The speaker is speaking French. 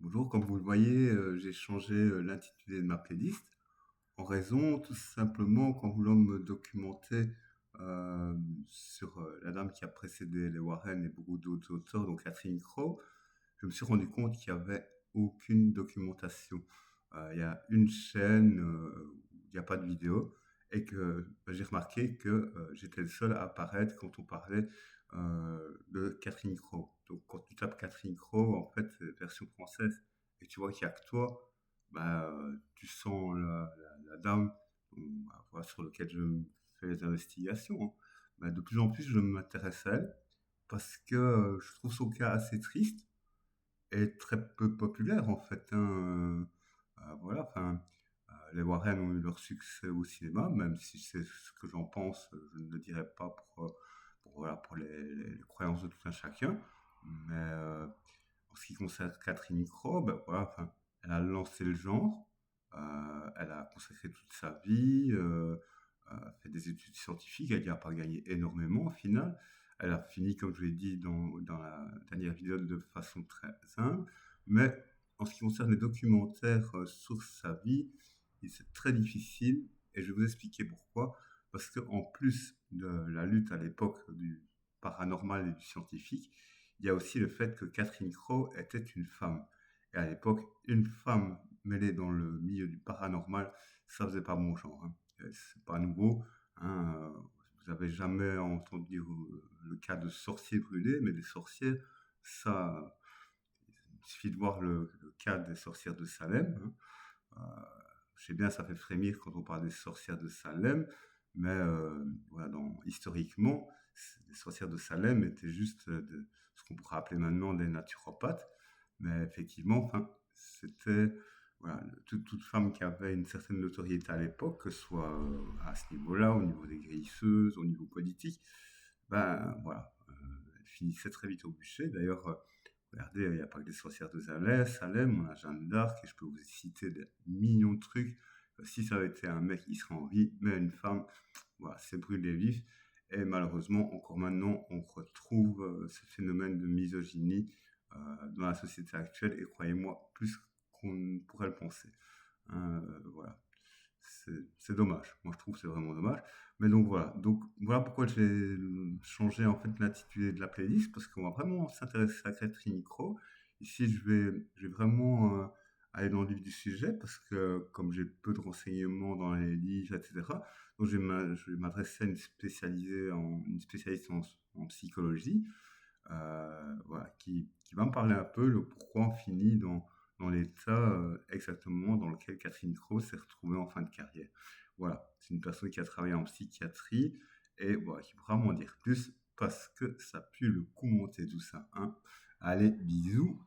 Bonjour, comme vous le voyez, j'ai changé l'intitulé de ma playlist en raison tout simplement qu'en voulant me documenter sur la dame qui a précédé les Warren et beaucoup d'autres auteurs, donc Catherine Crowe, je me suis rendu compte qu'il n'y avait aucune documentation. Il y a une chaîne où il n'y a pas de vidéo et que j'ai remarqué que j'étais le seul à apparaître quand on parlait de Catherine Crowe. Donc quand tu tapes Catherine Crowe, en fait, c'est version française, et tu vois qu'il n'y a que toi, tu sens la dame voilà, sur laquelle je fais les investigations, hein. De plus en plus, je m'intéresse à elle parce que je trouve son cas assez triste est très peu populaire en fait, hein, voilà, enfin, les Warren ont eu leur succès au cinéma, même si c'est ce que j'en pense, je ne le dirai pas voilà, pour les croyances de tout un chacun. Mais, en ce qui concerne Catherine Crowe, voilà, enfin, elle a lancé le genre, elle a consacré toute sa vie, fait des études scientifiques, elle n'a pas gagné énormément au final. Elle a fini, comme je l'ai dit dans la dernière vidéo, de façon très humble. Mais en ce qui concerne les documentaires sur sa vie, c'est très difficile et je vais vous expliquer pourquoi. Parce qu'en plus de la lutte à l'époque du paranormal et du scientifique, il y a aussi le fait que Catherine Crowe était une femme. Et à l'époque, une femme mêlée dans le milieu du paranormal, ça faisait pas bon genre, hein. C'est pas nouveau, hein. Vous avez jamais entendu le cas de sorciers brûlés, mais des sorcières, ça, il suffit de voir le cas des sorcières de Salem, hein. Je sais bien, ça fait frémir quand on parle des sorcières de Salem, mais voilà, historiquement, les sorcières de Salem étaient juste ce qu'on pourrait appeler maintenant des naturopathes. Mais effectivement, enfin, c'était voilà, toute femme qui avait une certaine notoriété à l'époque, que ce soit à ce niveau-là, au niveau des guérisseuses, au niveau politique, voilà, elle finissait très vite au bûcher. D'ailleurs, regardez, il n'y a pas que des sorcières de Salem, on a Jeanne d'Arc, et je peux vous citer des millions de trucs. Si ça avait été un mec, il serait en vie, mais une femme, voilà, c'est brûlé vif. Et malheureusement, encore maintenant, on retrouve ce phénomène de misogynie dans la société actuelle, et croyez-moi, plus qu'on ne pourrait le penser, hein, voilà. C'est dommage. Moi, je trouve que c'est vraiment dommage. Mais donc voilà pourquoi j'ai changé en fait l'intitulé de la playlist, parce qu'on va vraiment s'intéresser à Catherine Crowe. Ici, je vais vraiment aller dans le vif du sujet, parce que comme j'ai peu de renseignements dans les livres, etc., donc je vais m'adresser à une spécialiste en psychologie, voilà, qui va me parler un peu le pourquoi on finit dans l'état exactement dans lequel Catherine Crowe s'est retrouvée en fin de carrière. Voilà, c'est une personne qui a travaillé en psychiatrie et voilà, qui pourra m'en dire plus parce que ça pue le coup monter tout ça, hein. Allez, bisous.